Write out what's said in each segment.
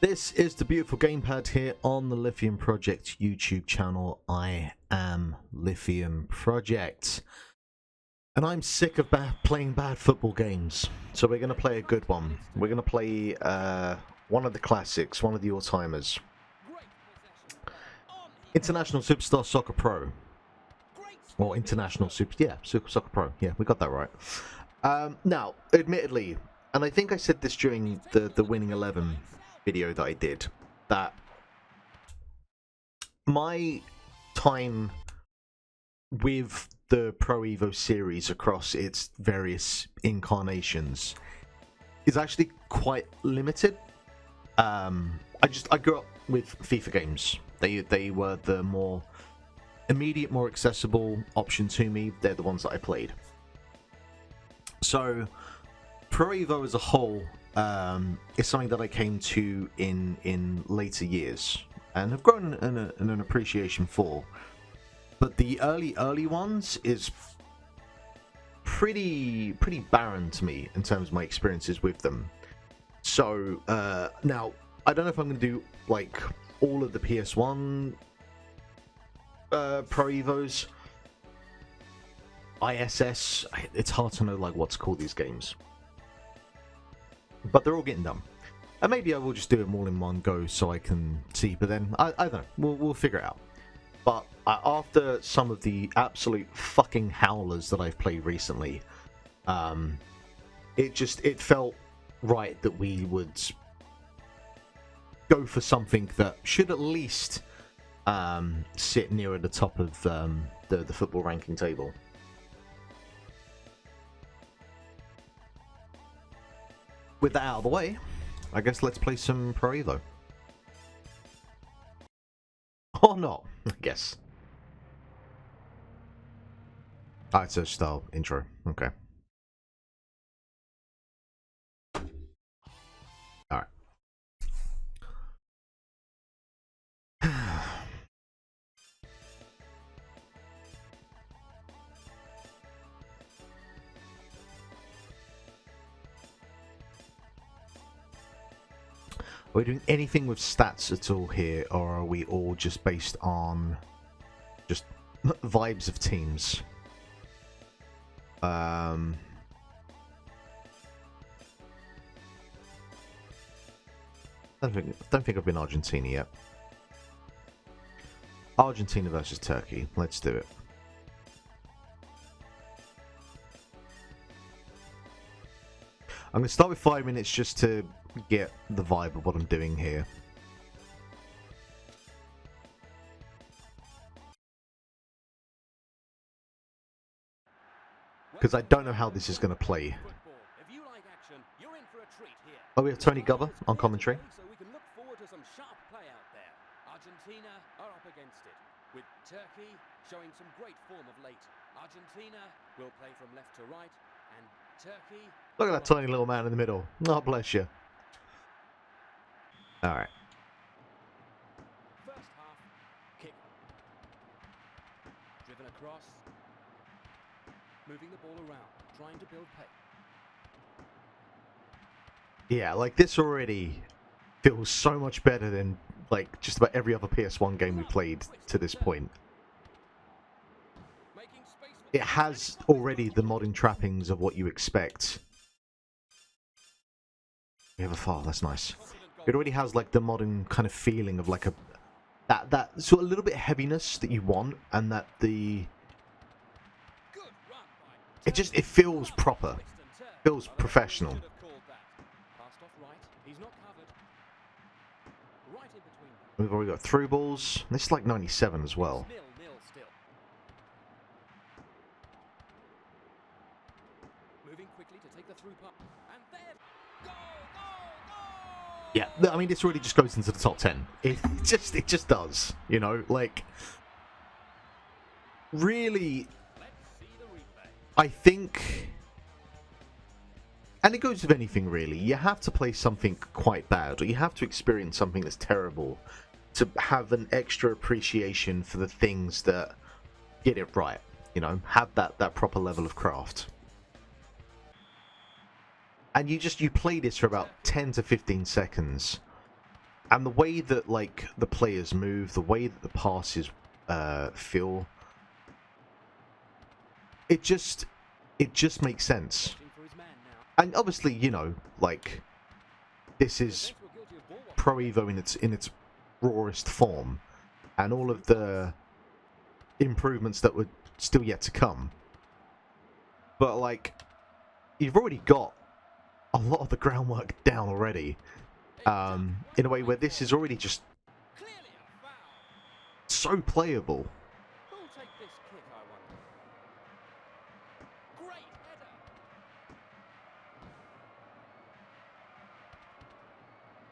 This is the beautiful gamepad here on the Lithium Project YouTube channel. I am Lithium Project, and I'm sick of playing bad football games. So we're going to play a good one. We're going to play one of the classics, one of the all-timers. International Superstar Soccer Pro. Or International Super Soccer Pro. Yeah, we got that right. Now, admittedly, and I think I said this during the Winning 11 video that I did, that my time with the Pro Evo series across its various incarnations is actually quite limited. I grew up with FIFA games. They were the more immediate, more accessible option to me. They're the ones that I played. So Pro Evo as a whole is something that I came to in later years and have grown an appreciation for. But the early ones is pretty barren to me in terms of my experiences with them. So now I don't know if I'm going to do like all of the PS1 Pro Evos, ISS. It's hard to know like what to call these games, but they're all getting done. And maybe I will just do them all in one go so I can see. But then I don't know. We'll figure it out. But after some of the absolute fucking howlers that I've played recently, it felt right that we would go for something that should at least sit near at the top of the football ranking table. With that out of the way, I guess let's play some Pro Evo. Or not, I guess. Ah, it's a style intro. Okay. Alright. Are we doing anything with stats at all here, or are we all just based on just vibes of teams? Don't think I've been Argentina yet. Argentina versus Turkey. Let's do it. I'm going to start with 5 minutes just to get the vibe of what I'm doing here. Because I don't know how this is going to play. Oh, we have Tony Glover on commentary. So we can look forward to some sharp play out there. Argentina are up against it, with Turkey showing some great form of late. Argentina will play from left to right, and Turkey... Look at that tiny little man in the middle. Oh, bless you. Alright. First half, kick. Driven across. Moving the ball around, trying to build pace. Yeah, like this already feels so much better than like just about every other PS1 game we played to this point. It has already the modern trappings of what you expect. We have a foul, that's nice. It already has like the modern kind of feeling of like that sort of little bit of heaviness that you want, and that it feels proper, feels professional. We've already got through balls. This is like 97 as well. Yeah, I mean, this really just goes into the top 10. It just does, you know, like, really, I think, and it goes with anything really, you have to play something quite bad, or you have to experience something that's terrible to have an extra appreciation for the things that get it right, you know, have that proper level of craft. And you play this for about 10 to 15 seconds, And the way that like the players move, the way that the passes feel, it just makes sense. And obviously, you know, like this is Pro Evo in its rawest form, and all of the improvements that were still yet to come. But like, you've already got a lot of the groundwork down already, in a way where this is already just so playable. Who'll take this kick, I wonder? Great header.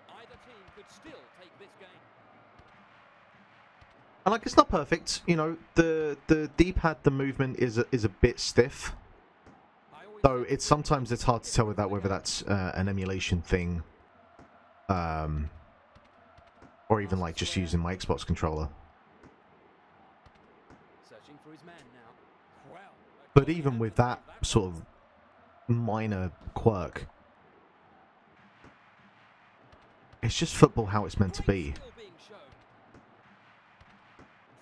Either team could still take this game. And like, it's not perfect, you know. The D-pad, the movement is a bit stiff. Though it's sometimes it's hard to tell whether that's an emulation thing, or even like just using my Xbox controller. Searching for his man now. Well, But even with that sort of minor quirk, it's just football how it's meant to be. skill being shown.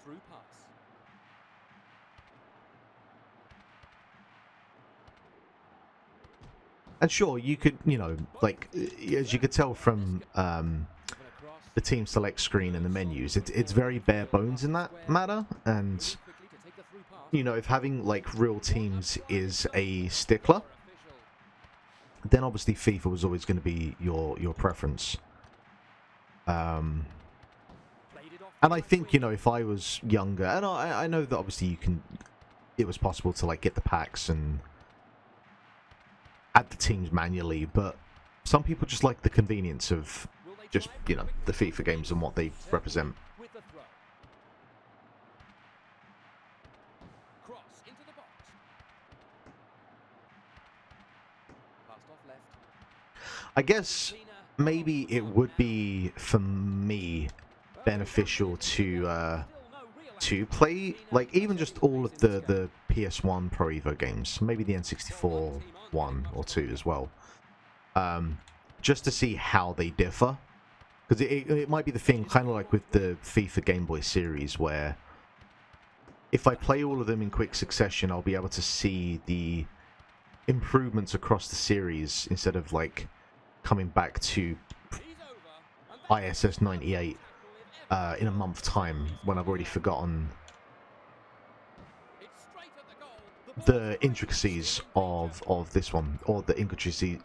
Through pass. And sure, you could, you know, like, as you could tell from the team select screen and the menus, it's very bare bones in that matter. And, Quickly to take the through pass. you know, if having, like, real teams is a stickler, then obviously FIFA was always going to be your preference. And I think, you know, if I was younger, and I know that obviously you can, it was possible to, like, get the packs and add the teams manually, but some people just like the convenience of just, you know, the FIFA games and what they represent. With the throw. Cross into the box. Passed off left. I guess maybe it would be, for me, beneficial to play, like, even just all of the PS1 Pro Evo games, maybe the N64 1 or 2 as well, just to see how they differ. Because it might be the thing, kind of like with the FIFA Game Boy series, where if I play all of them in quick succession, I'll be able to see the improvements across the series instead of, like, coming back to ISS 98 in a month's time when I've already forgotten the intricacies of this one, or the intricacies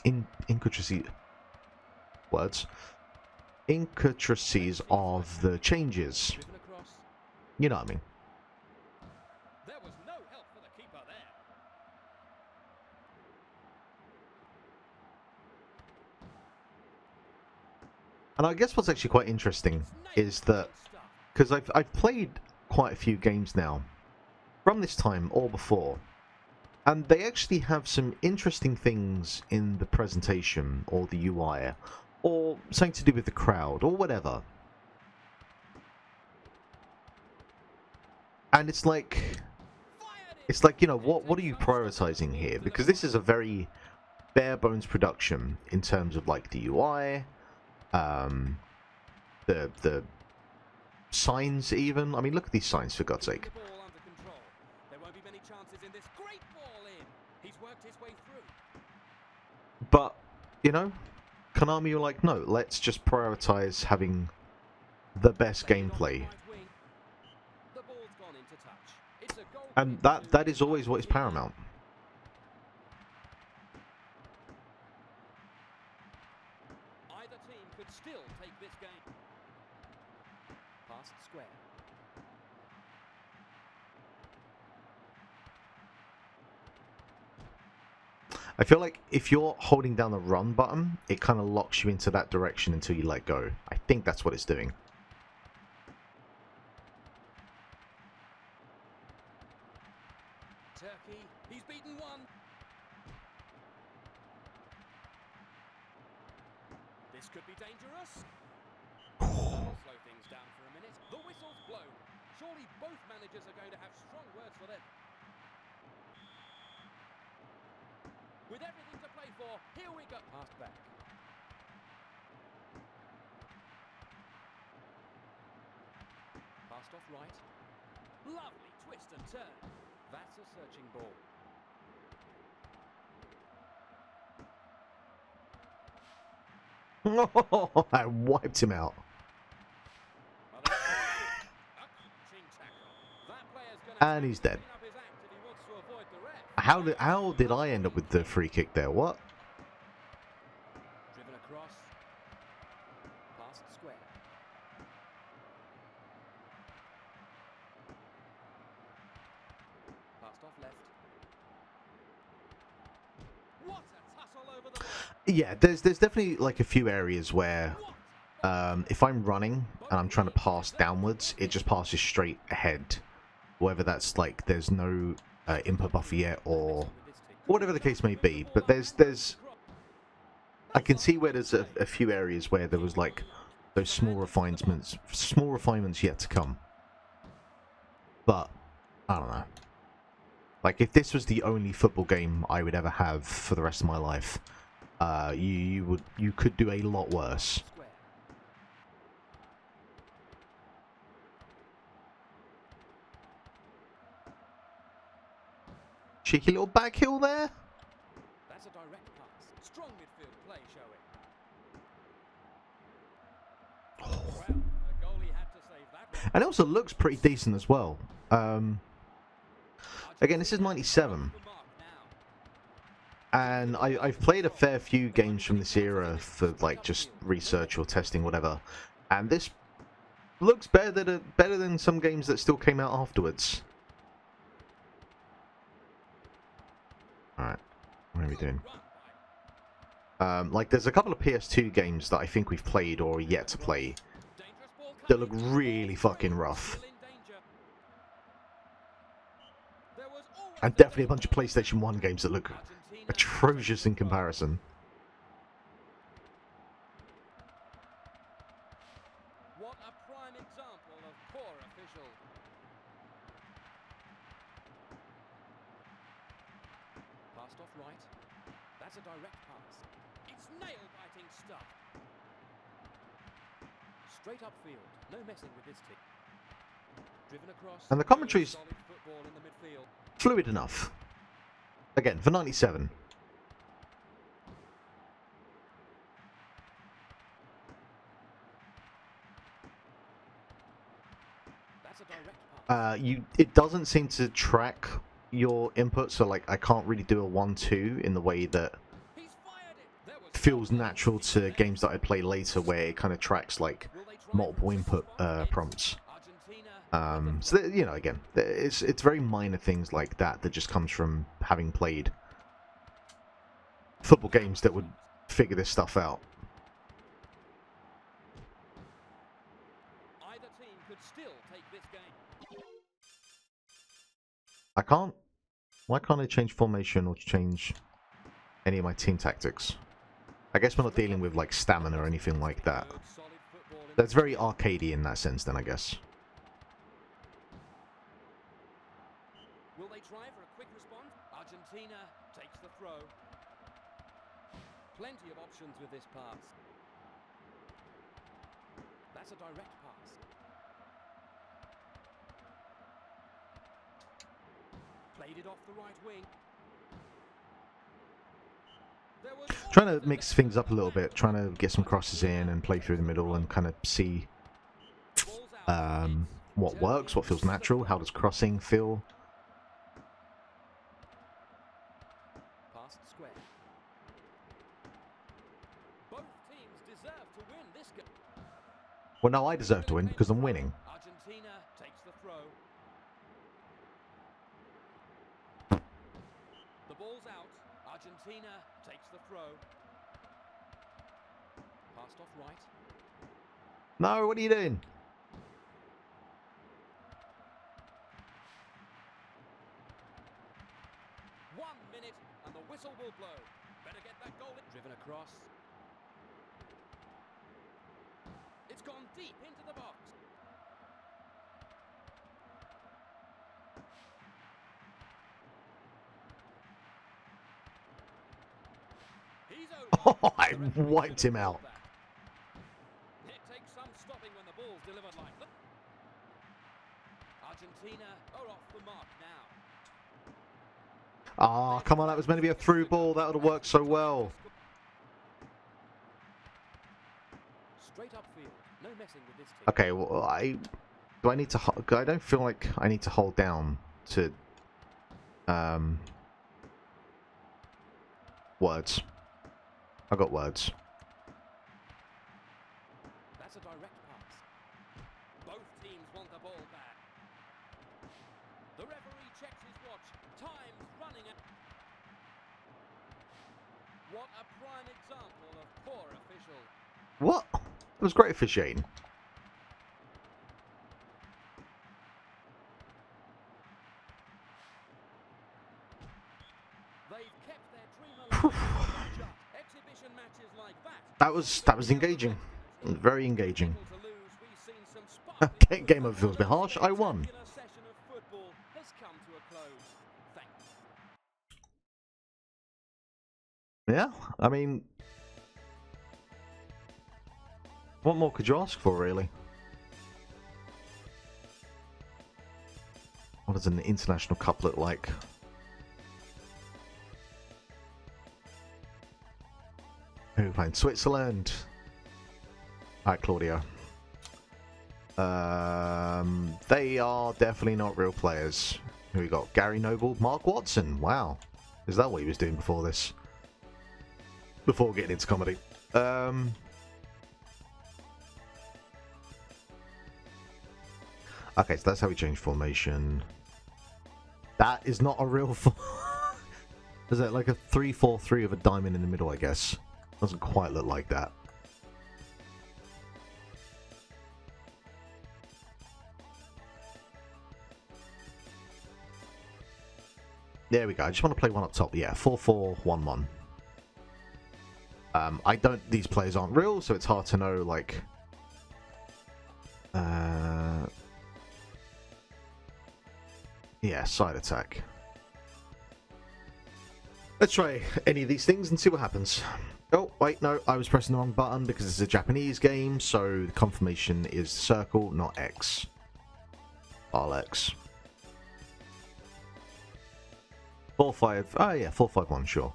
of the changes. Driven across. You know what I mean? There was no help for the keeper there. And I guess what's actually quite interesting is that, because I've played quite a few games now from this time or before, and they actually have some interesting things in the presentation or the UI, or something to do with the crowd or whatever. And it's like, you know, what are you prioritizing here? Because this is a very bare bones production in terms of, like, the UI, the signs even. I mean, look at these signs, for God's sake. The ball under control. There won't be many chances in this. Great ball in. He's worked his way through. But, you know, Konami were like, no, let's just prioritize having the best gameplay. The ball's gone into touch. It's a goal. And that is always what is paramount. Either team could still take this game. Past square. I feel like if you're holding down the run button, it kind of locks you into that direction until you let go. I think that's what it's doing. Turkey. He's beaten one. This could be dangerous. That'll slow things down for a minute. The whistle's blown. Surely both managers are going to have strong words for them. With everything to play for, here we go. Pass back. Passed off right. Lovely twist and turn. That's a searching ball. I wiped him out. And he's dead. How did I end up with the free kick there? What? Driven across. Passed square. Passed off left. What a tussle over the ball. Yeah, there's definitely like a few areas where if I'm running and I'm trying to pass downwards, it just passes straight ahead. Whether that's like there's no input buffer yet or whatever the case may be. But there's I can see where there's a few areas where there was like those small refinements yet to come. But I don't know. Like if this was the only football game I would ever have for the rest of my life, you could do a lot worse. Cheeky little back heel there. That's a direct pass. Strong midfield play showing. Well, the goalie had to save that. And it also looks pretty decent as well. Again, this is 97. And I've played a fair few games from this era for like just research or testing, whatever. And this looks better than some games that still came out afterwards. Alright, what are we doing? Like, there's a couple of PS2 games that I think we've played or yet to play that look really fucking rough. And definitely a bunch of PlayStation 1 games that look atrocious in comparison. What a prime example of poor official. Passed off right. That's a direct pass. It's nail-biting stuff. Straight upfield. No messing with this team. Driven across. And the commentary's Solid football in the midfield. fluid enough. Again, for 97. That's a direct pass. It doesn't seem to track your input, so like I can't really do a 1-2 in the way that He's fired it. There was feels natural to games that I play later, where it kind of tracks like multiple input prompts. Argentina. So that, you know, again, it's very minor things like that that just comes from having played football games that would figure this stuff out. Either team could still take this game. I can't. Why can't I change formation or change any of my team tactics? I guess we're not dealing with like stamina or anything like that. Good, solid football in That's very arcadey in that sense, then I guess. Will they try for a quick response? Argentina takes the throw. Plenty of options with this pass. That's a direct pass. Played it off the right wing. There was Trying to mix things up a little bit, trying to get some crosses in and play through the middle and kind of see balls out. what works, what feels natural, how does crossing feel. Past square. Both teams deserve to win this game. Well, no, I deserve to win because I'm winning. Argentina takes the throw. The ball's out. Argentina takes the throw. Passed off right. No, what are you doing? 1 minute and the whistle will blow. Better get that goal in. Driven across. It's gone deep into the box. He's over. Oh, I wiped him out. It takes some stopping when the ball's delivered like that. Argentina are off the mark now. Ah, come on, that was meant to be a through ball. That would have worked so well. Straight upfield. No messing with this team. Okay, well, I need to... I don't feel like I need to hold down to... Words. I got words. That's a direct pass. Both teams want the ball back. The referee checks his watch. Time's running out. What a prime example of poor official. What? It was great officiating. They've kept their dream alive. Exhibition matches like that. That was engaging. Very engaging. To lose, we've seen some sparkling Game over feels a bit harsh. I won. spectacular session of football has come to a close. Thanks. Yeah, I mean... What more could you ask for, really? What does an international cup look like? Who are we playing? Switzerland. Alright, Claudio. They are definitely not real players. Who we got? Gary Noble, Mark Watson. Wow. Is that what he was doing before this? Before getting into comedy. Okay, so that's how we change formation. That is not a real... Is it like a 3-4-3 with a diamond in the middle, I guess? Doesn't quite look like that. There we go. I just want to play one up top. Yeah, 4-4-1-1. I don't... These players aren't real, so it's hard to know, like... Yeah, side attack. Let's try any of these things and see what happens. Oh, wait, no, I was pressing the wrong button because it's a Japanese game, so the confirmation is circle, not X. RX. 4-5. Oh, yeah, 4-5-1, sure.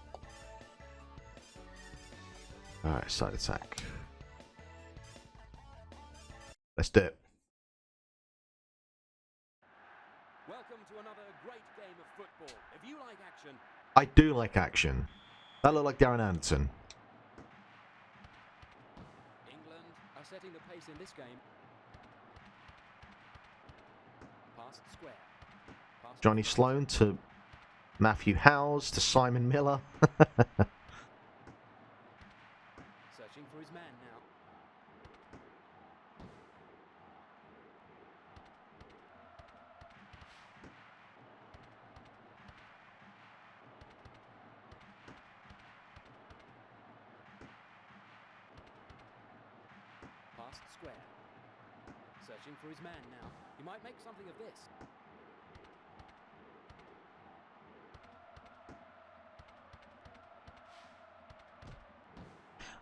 Alright, side attack. Let's do it. Welcome to another great game of football. If you like action, I do like action. That looked like Darren Anderson. England are setting the pace in this game. Past square. Past Johnny Sloan to Matthew Howes to Simon Miller. searching for his man now. Past square. Searching for his man now. He might make something of this.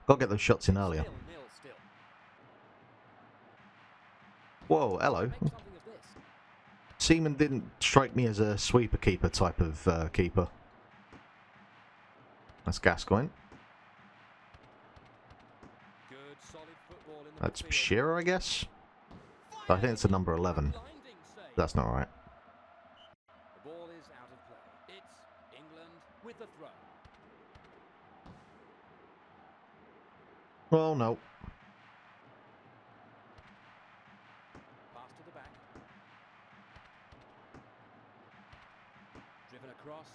Gotta get those shots in earlier. 0-0 still. Whoa, hello. Make something of this. Seaman didn't strike me as a sweeper keeper type of keeper. That's Gascoigne. Good, solid football in the That's midfield. Shearer, I guess. I think it's a number 11. Blinding save. That's not right. The ball is out of play. It's England with the throw. Well, no. Pass to the back. Driven across.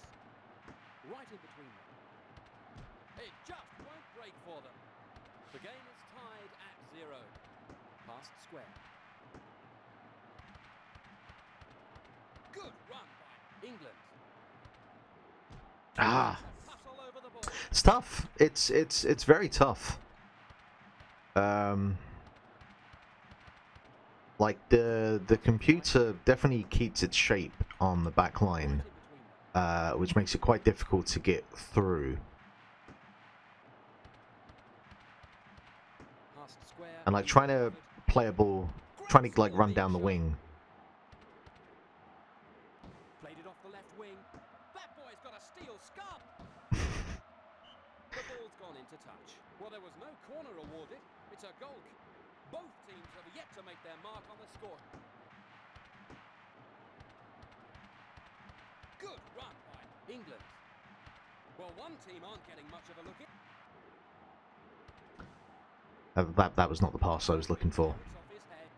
Right in between them. It just won't break for them. The game is tied at 0. Past square. Good run by England. Ah, Hustle over the ball. it's tough. It's very tough. Like the computer definitely keeps its shape on the back line, which makes it quite difficult to get through. Past square. And like trying to play a ball, trying to like run down the wing, there was no corner awarded. It's a goal. Both teams have yet to make their mark on the score. Good run by England. Well, one team aren't getting much of a look at. That was not the pass I was looking for. It's off his head.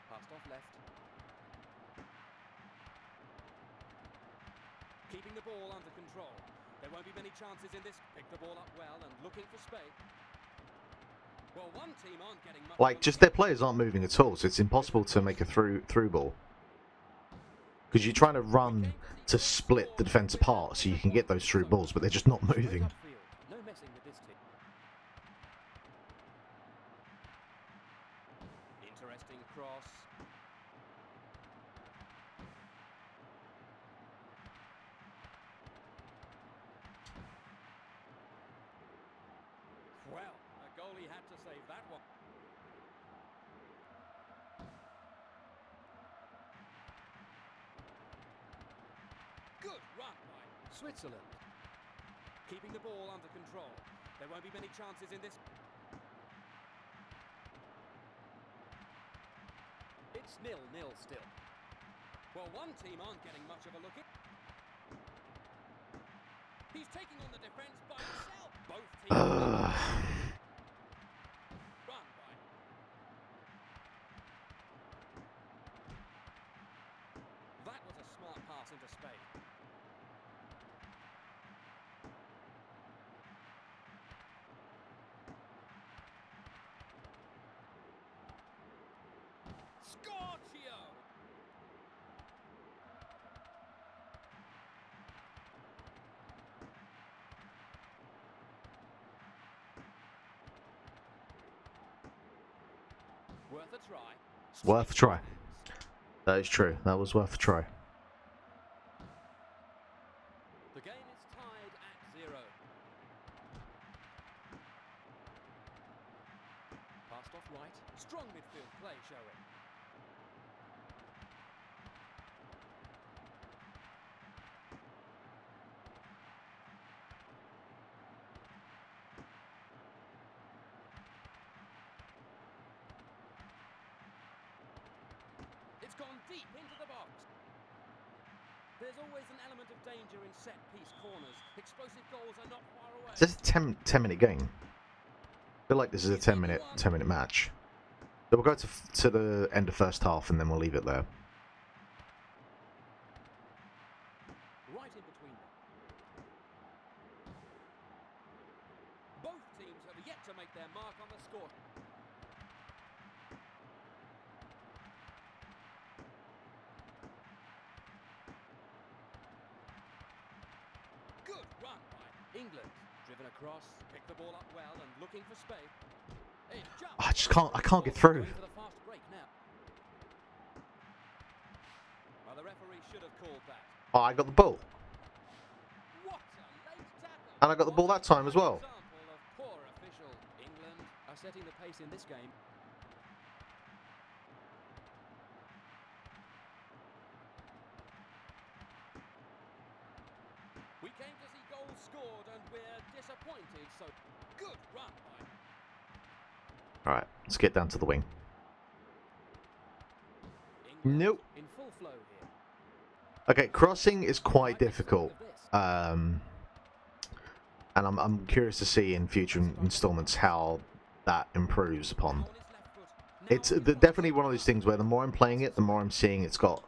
Passed off left. Keeping the ball under control. There won't be many chances in this. Pick the ball up well and looking for space. Well, one team aren't getting much. Like, just their players aren't moving at all, so it's impossible to make a through ball. Because you're trying to run to split the defence apart so you can get those through balls, but they're just not moving. No messing with this team. Interesting cross. Well, a goalie had to save that one. Good run by Switzerland. Keeping the ball under control. There won't be many chances in this. It's 0-0 still. Well, one team aren't getting much of a look at. He's taking on the defence by himself. Both teams. Run by. That was a smart pass into space. Scorchio! Worth a try. Worth a try. That is true. That was worth a try. The game is tied at 0. Passed off right. Strong midfield play showing. It's gone deep into the box. There's always an element of danger in set-piece corners. Explosive goals are not far away. Is this a 10-minute game? I feel like this is a 10-minute match. So we'll go to the end of first half and then we'll leave it there. Right in between them. Both teams have yet to make their mark on the score. Good run by England. Driven across, picked the ball up well and looking for space. It jumped. I can't get through. Going for the fast break now. Well, the referee should have called that. Oh, I got the ball. What a late tackle. And I got the ball that time as well. Example of poor official. England are setting the pace in this game. We came to see goals scored and we're disappointed, so good run by. Alright, let's get down to the wing. England Nope. in full flow here. Okay, crossing is quite Like the difficult. sound of this. And I'm curious to see in future installments how that improves upon. On his left foot. Now It's on his right definitely foot. one of those things where the more I'm playing it, the more I'm seeing it's not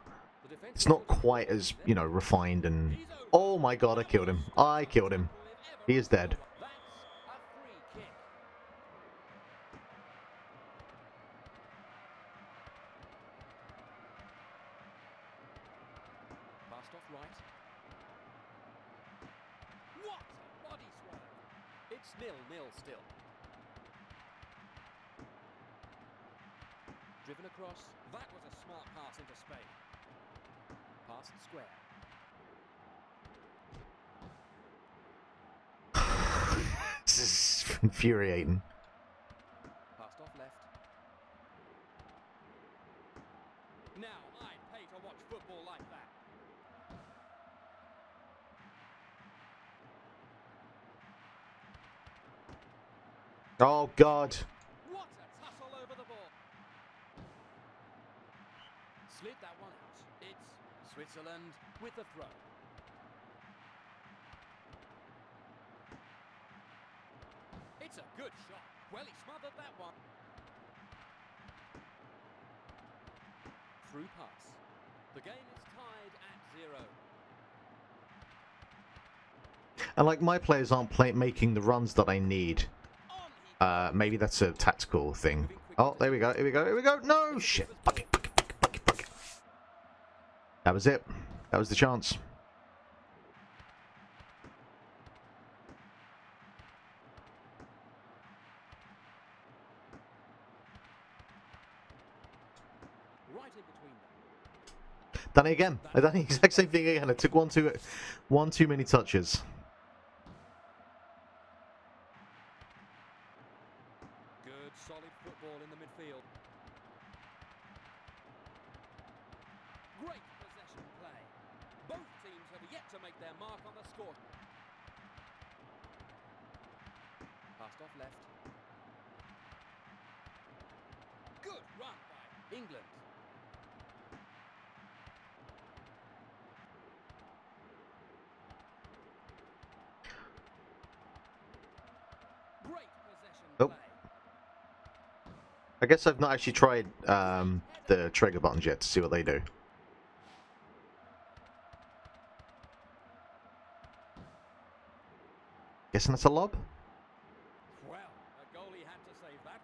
quite as, you know, refined and... Oh my god, I killed him. I killed him. He is dead. That's a free kick. Passed off right. What a body swerve. It's 0-0 still. Driven across. That was a smart pass into space. Passed square. This is infuriating. Passed off left. Oh, God. What a tussle over the ball. Slid that one out. It's Switzerland with the throw. It's a good shot. Well, he smothered that one. Through pass. The game is tied at 0. And like my players aren't making the runs that I need. Maybe that's a tactical thing. Oh, there we go. Here we go. Here we go. No shit. Fuck it. Fuck it. Fuck it. Fuck it. Fuck it. That was it. That was the chance. Right in between them. Done it again. I done the exact same thing again. I took one too many touches. Good, solid football in the midfield. Great possession play. Both teams have yet to make their mark on the score. Passed off left. Good run by England. Great possession Oh. play. I guess I've not actually tried the trigger buttons yet to see what they do. Guessing that's a lob? Well, a goalie had to save that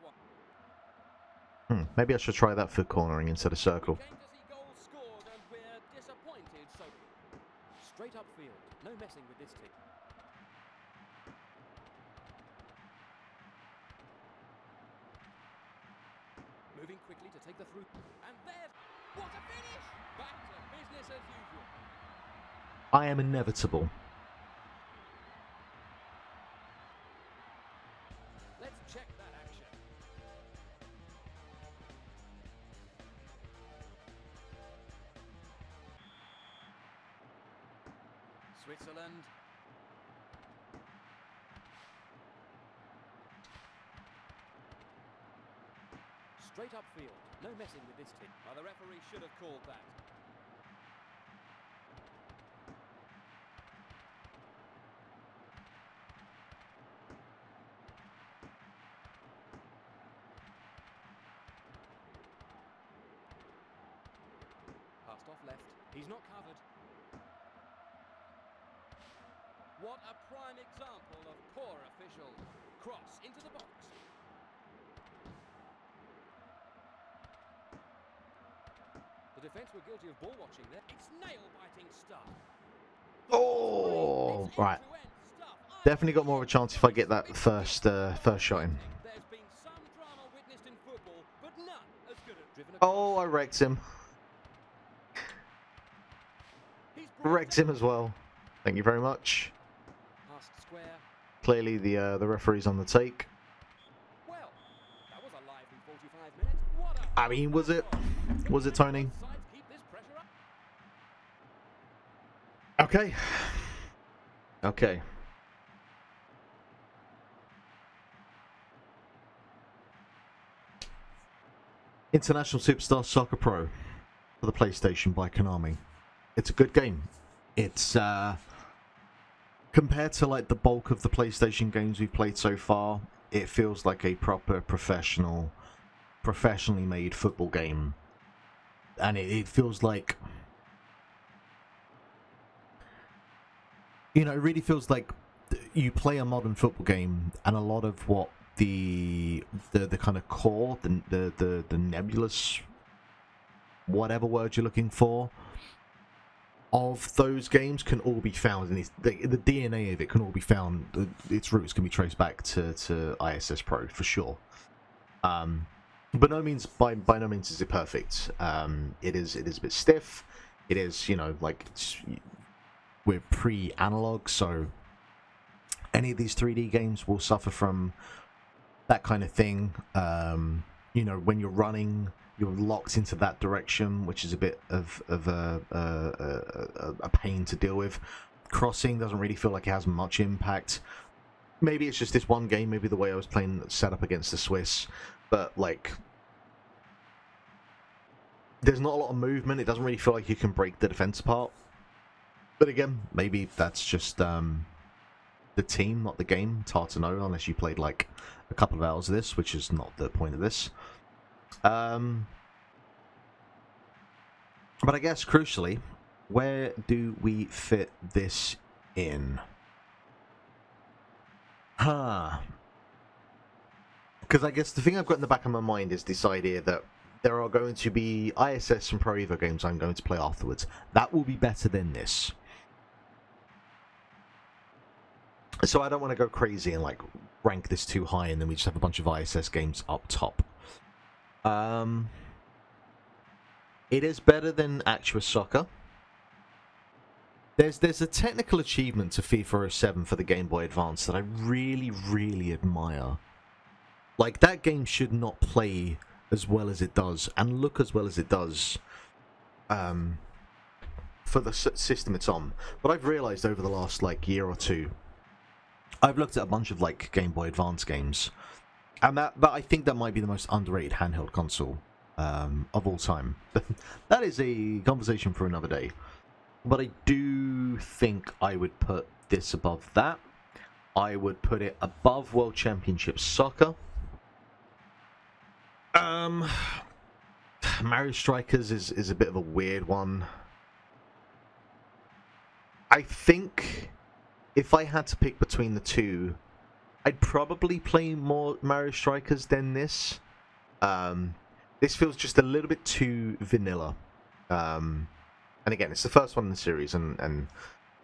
one. Maybe I should try that for cornering instead of circle. We came to see goals scored and we're disappointed, so straight upfield. No messing with this team. Moving quickly to take the through. And there's what a finish! Back to business as usual. I am inevitable. Let's check that action. Switzerland. Straight upfield. No messing with this team. The referee should have called that. Passed off left. He's not covered. What a prime example of poor official. Cross into the box. The defence were guilty of ball watching there. It's nail-biting stuff. Oh, It's right. end-to-end stuff. Definitely got more of a chance if I get that first shot in. There's been some drama witnessed in football, but none as good as driven Oh, across. I wrecked him. He's brought Wrecked him as well. Thank you very much. past square. Clearly the referee's on the take. Well, that was a lively 45 minutes. What a I mean, was it? Was it, Tony? Both sides keep this pressure up. Okay. Okay. International Superstar Soccer Pro for the PlayStation by Konami. It's a good game. It's compared to like the bulk of the PlayStation games we've played so far, it feels like a proper professionally made football game. And it feels like, you know, it really feels like you play a modern football game, and a lot of what the kind of core, the nebulous, whatever word you're looking for, of those games can all be found, and the DNA of it can all be found. Its roots can be traced back to ISS Pro for sure. But no means by no means is it perfect. It is a bit stiff. It is, you know, like we're pre-analog, so any of these 3D games will suffer from that kind of thing. You know, when you're running, you're locked into that direction, which is a bit of a pain to deal with. Crossing doesn't really feel like it has much impact. maybe it's just this one game, maybe the way I was playing set up against the Swiss, but like there's not a lot of movement. It doesn't really feel like you can break the defense apart. But again, maybe that's just the team, not the game. It's hard to know unless you played like a couple of hours of this, which is not the point of this. But I guess crucially, where do we fit this in? Because I guess the thing I've got in the back of my mind is this idea that there are going to be ISS and Pro Evo games I'm going to play afterwards. That will be better than this. So I don't want to go crazy and like rank this too high and then we just have a bunch of ISS games up top. It is better than Axyz Soccer. There's a technical achievement to FIFA 07 for the Game Boy Advance that I really, really admire. Like, that game should not play as well as it does and look as well as it does for the system it's on. But I've realized over the last like year or two, I've looked at a bunch of like Game Boy Advance games, and that I think that might be the most underrated handheld console of all time. That is a conversation for another day. But I do think I would put this above that. I would put it above World Championship Soccer. Mario Strikers is a bit of a weird one. I think if I had to pick between the two, I'd probably play more Mario Strikers than this. This feels just a little bit too vanilla. And again, it's the first one in the series, and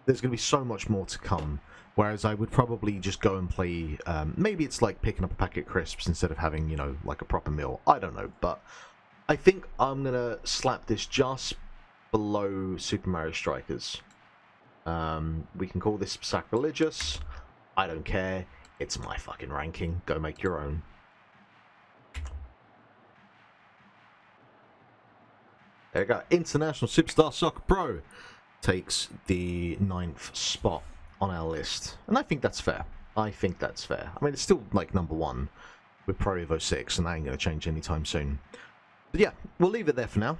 there's going to be so much more to come. Whereas I would probably just go and play, maybe it's like picking up a packet of crisps instead of having, you know, like a proper meal. I don't know, but I think I'm going to slap this just below Super Mario Strikers. We can call this sacrilegious. I don't care. It's my fucking ranking. Go make your own. There you go. International Superstar Soccer Pro takes the 9th spot on our list. And I think that's fair. I think that's fair. I mean, it's still like number 1 with Pro Evo 6, and that ain't going to change anytime soon. But yeah, we'll leave it there for now.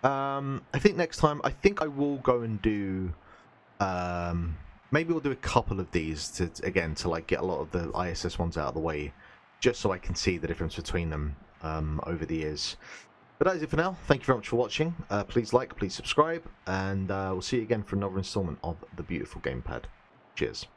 I think next time, I think I will go and do... maybe we'll do a couple of these to like get a lot of the ISS ones out of the way, just so I can see the difference between them over the years. But that is it for now. Thank you very much for watching. Please like, please subscribe, and we'll see you again for another installment of the beautiful gamepad. Cheers.